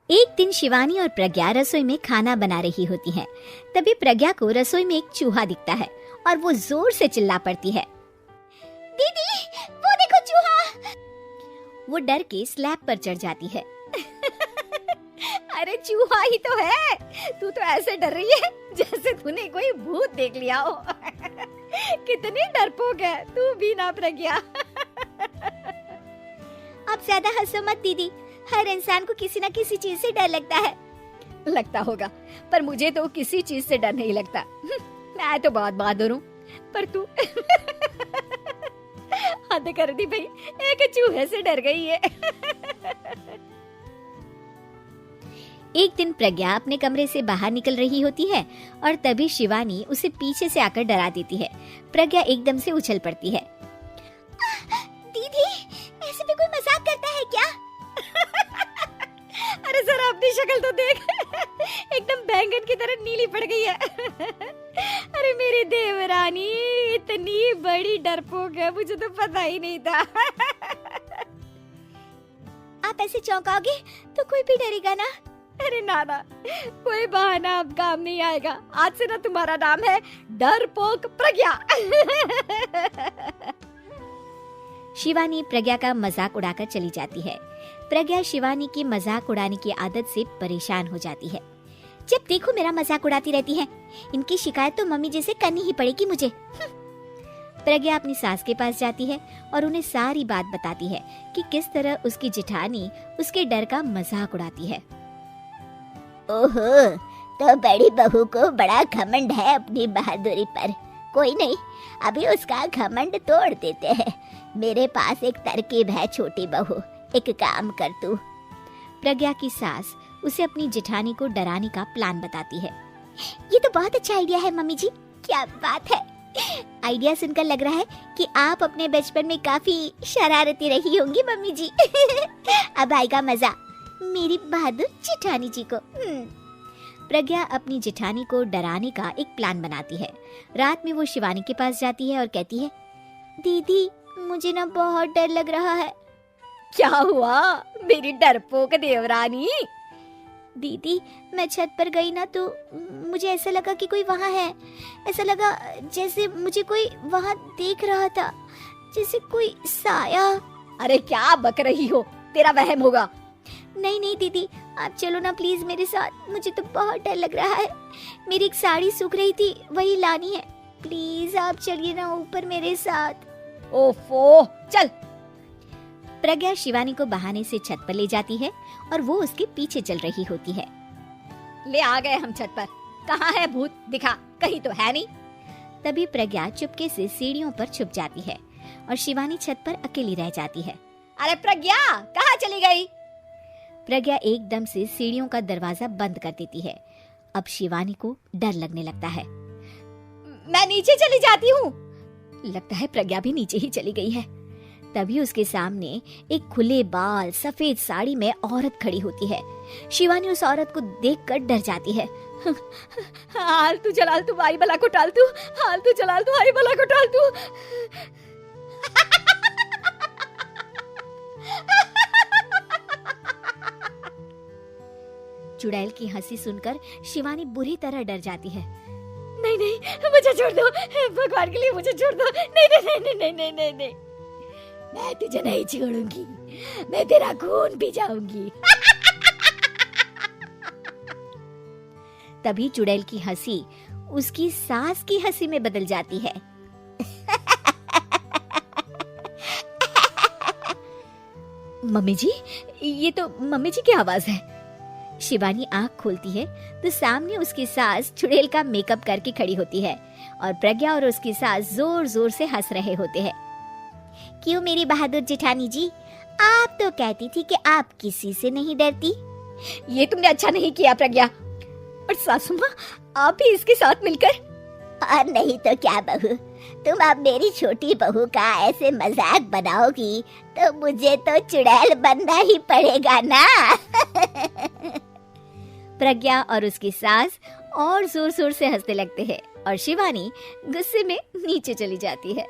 एक दिन शिवानी और प्रज्ञा रसोई में खाना बना रही होती हैं। तभी प्रज्ञा को रसोई में एक चूहा दिखता है और वो जोर से चिल्ला पड़ती है, दीदी वो देखो चूहा। वो डर के स्लैब पर चढ़ जाती है। अरे चूहा ही तो है, तू तो ऐसे डर रही है जैसे तूने कोई भूत देख लिया हो। कितनी डरपोक है तू भी ना प्रज्ञा। आप ज्यादा हंसो मत दीदी, हर इंसान को किसी न किसी चीज से डर लगता है। लगता होगा, पर मुझे तो किसी चीज से डर नहीं लगता। मैं तो बहुत बहादुर हूँ, पर तू हद कर दी भाई, एक चूहे से डर गई है। एक दिन प्रज्ञा अपने कमरे से बाहर निकल रही होती है और तभी शिवानी उसे पीछे से आकर डरा देती है। प्रज्ञा एकदम से उछल पड़ती है। दीदी ऐसे भी कोई मजाक करता है क्या? अरे जरा अपनी शक्ल तो देख, एकदम बैंगन की तरह नीली पड़ गई है। अरे मेरी देवरानी इतनी बड़ी डरपोक है, मुझे तो पता ही नहीं था। आप ऐसे चौंकाओगे तो कोई भी डरेगा ना? अरे नाना, कोई बहाना अब काम नहीं आएगा। आज से ना तुम्हारा नाम है डरपोक प्रज्ञा। शिवानी प्रज्ञा का मजाक उड़ाकर चली जाती है। प्रज्ञा शिवानी की मजाक उड़ाने की आदत से परेशान हो जाती है। जब देखो मेरा मजाक उड़ाती रहती है, इनकी शिकायत तो मम्मी जी से करनी ही पड़ेगी मुझे। प्रज्ञा अपनी सास के पास जाती है और उन्हें सारी बात बताती है कि किस तरह उसकी जेठानी उसके डर का मजाक उड़ाती है। ओहो, तो बड़ी बहू को बड़ा घमंड है अपनी बहादुरी पर। कोई नहीं, अभी उसका घमंड तोड़ देते हैं। मेरे पास एक तरकीब है छोटी बहू, एक काम कर तू। प्रज्ञा की सास उसे अपनी जेठानी को डराने का प्लान बताती है। ये तो बहुत अच्छा आइडिया है मम्मी जी। क्या बात है, आइडिया सुनकर लग रहा है कि आप अपने बचपन में काफी शरारती रही होंगी मम्मी जी। अब आएगा मजा मेरी बहादुर जेठानी जी को। प्रज्ञा अपनी जेठानी को डराने का एक प्लान बनाती है। रात में वो शिवानी के पास जाती है और कहती है, दीदी मुझे ना बहुत डर लग रहा है। क्या हुआ मेरी डरपोक देवरानी? दीदी मैं छत पर गई ना तो मुझे ऐसा लगा कि कोई वहाँ है। ऐसा लगा जैसे मुझे कोई वहाँ देख रहा था, जैसे कोई साया। अरे क्या बक रही हो, तेरा वहम होगा। नहीं नहीं दीदी, आप चलो ना प्लीज मेरे साथ, मुझे तो बहुत डर लग रहा है। मेरी एक साड़ी सूख रही थी, वही लानी है। प्लीज आप चलिए ना ऊपर मेरे साथ। ओफो चल। प्रज्ञा शिवानी को बहाने से छत पर ले जाती है और वो उसके पीछे चल रही होती है। ले आ गए हम छत पर, कहाँ है भूत, दिखा, कहीं तो है नहीं। तभी प्रज्ञा चुपके से सीढ़ियों पर छुप जाती है और शिवानी छत पर अकेली रह जाती है। अरे प्रज्ञा कहाँ चली गई? प्रज्ञा एकदम से सीढ़ियों का दरवाजा बंद कर देती है। अब शिवानी को डर लगने लगता है। मैं नीचे चली जाती हूँ। लगता है प्रज्ञा भी नीचे ही चली गई है। तभी उसके सामने एक खुले बाल सफेद साड़ी में औरत खड़ी होती है। शिवानी उस औरत को देखकर डर जाती है। हाल तू जलाल तू आई बला को टाल तू, हाल तू जलाल तू आई बला को टाल तू। चुड़ैल की हंसी सुनकर शिवानी बुरी तरह डर जाती है। नहीं नहीं मुझे छोड़ दो, भगवान के लिए मुझे छोड़ दो। नहीं नहीं नहीं नहीं नहीं नहीं नहीं, मैं तुझे नहीं छोड़ूंगी, मैं तेरा खून पी जाऊंगी। तभी चुड़ैल की हंसी उसकी सास की हंसी में बदल जाती है। मम्मी जी, ये तो मम्मी जी की आवाज है। शिवानी आंख खोलती है तो सामने उसकी सास चुड़ैल का मेकअप करके खड़ी होती है और प्रज्ञा और उसकी सास जोर जोर से हंस रहे होते हैं। क्यों मेरी बहादुर जेठानी जी, आप तो कहती थी कि आप किसी से नहीं डरती। ये तुमने अच्छा नहीं किया प्रज्ञा। और सासू माँ, आप भी इसके साथ मिलकर। और नहीं तो क्या बहू, तुम अब मेरी छोटी बहू का ऐसे मजाक बनाओगी तो मुझे तो चुड़ैल बनना ही पड़ेगा ना। प्रज्ञा और उसकी सास और जोर जोर से हंसने लगते हैं और शिवानी गुस्से में नीचे चली जाती है।